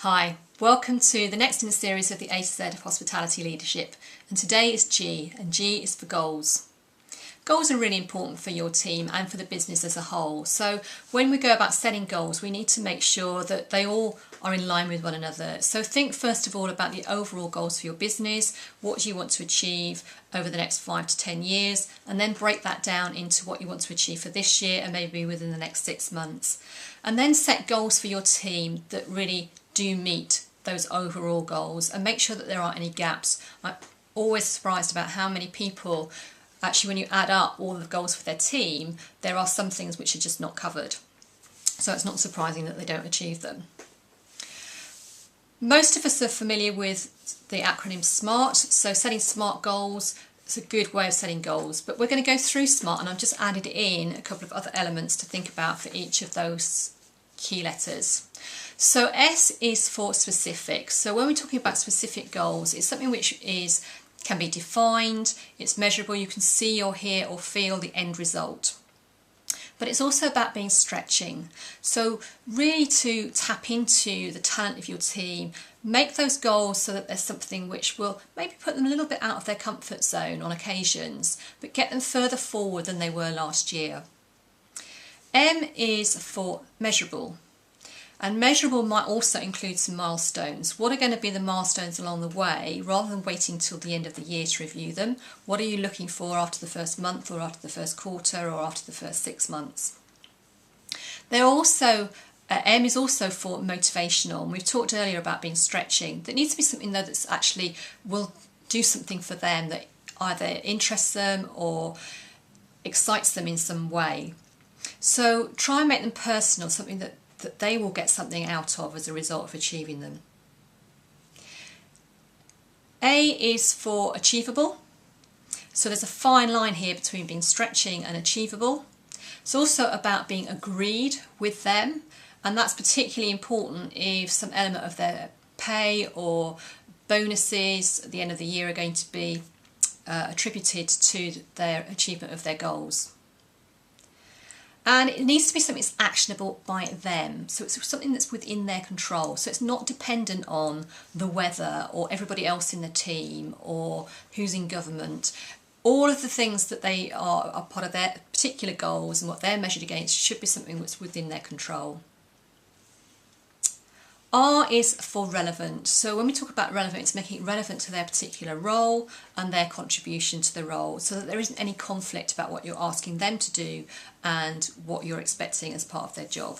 Hi, welcome to the next in the series of the A to Z of Hospitality Leadership, and today is G, and G is for goals. Goals are really important for your team and for the business as a whole, so when we go about setting goals we need to make sure that they all are in line with one another. So think first of all about the overall goals for your business, what do you want to achieve over the next 5 to 10 years, and then break that down into what you want to achieve for this year and maybe within the next 6 months. And then set goals for your team that really do meet those overall goals and make sure that there aren't any gaps. I'm always surprised about how many people actually, when you add up all the goals for their team, there are some things which are just not covered. So it's not surprising that they don't achieve them. Most of us are familiar with the acronym SMART, so setting SMART goals is a good way of setting goals, but we're going to go through SMART and I've just added in a couple of other elements to think about for each of those key letters. So S is for specific. So when we're talking about specific goals, it's something which can be defined, it's measurable, you can see or hear or feel the end result. But it's also about being stretching. So really to tap into the talent of your team, make those goals so that there's something which will maybe put them a little bit out of their comfort zone on occasions, but get them further forward than they were last year. M is for measurable. And measurable might also include some milestones. What are going to be the milestones along the way, rather than waiting till the end of the year to review them? What are you looking for after the first month or after the first quarter or after the first 6 months? M is also for motivational, and we've talked earlier about being stretching. There needs to be something though that's actually will do something for them that either interests them or excites them in some way. So try and make them personal, something that they will get something out of as a result of achieving them. A is for achievable. So there's a fine line here between being stretching and achievable. It's also about being agreed with them, and that's particularly important if some element of their pay or bonuses at the end of the year are going to be attributed to their achievement of their goals. And it needs to be something that's actionable by them. So it's something that's within their control. So it's not dependent on the weather or everybody else in the team or who's in government. All of the things that they are part of their particular goals and what they're measured against should be something that's within their control. R is for relevant. So when we talk about relevant, it's making it relevant to their particular role and their contribution to the role, so that there isn't any conflict about what you're asking them to do and what you're expecting as part of their job.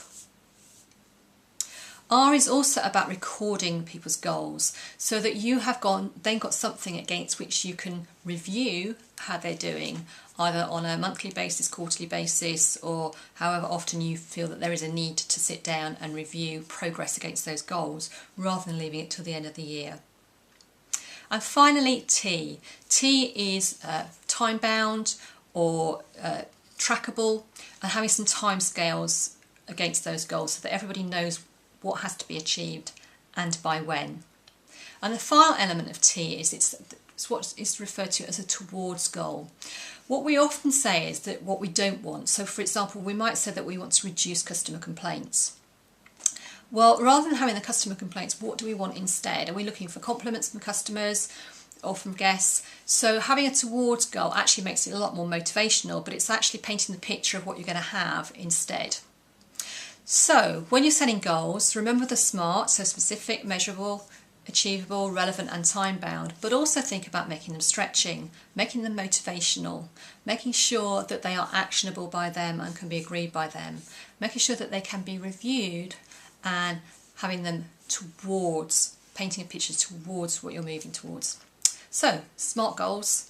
R is also about recording people's goals, so that you have then got something against which you can review how they're doing, either on a monthly basis, quarterly basis, or however often you feel that there is a need to sit down and review progress against those goals, rather than leaving it till the end of the year. And finally, T. T is time-bound or trackable, and having some time scales against those goals so that everybody knows what has to be achieved and by when. And the final element of T is it's what is referred to as a towards goal. What we often say is that what we don't want. So for example, we might say that we want to reduce customer complaints. Well, rather than having the customer complaints, what do we want instead? Are we looking for compliments from customers or from guests? So having a towards goal actually makes it a lot more motivational, but it's actually painting the picture of what you're going to have instead. So when you're setting goals, remember the SMART, so specific, measurable, achievable, relevant and time-bound, but also think about making them stretching, making them motivational, making sure that they are actionable by them and can be agreed by them, making sure that they can be reviewed, and having them towards, painting a picture towards what you're moving towards. So, SMART goals,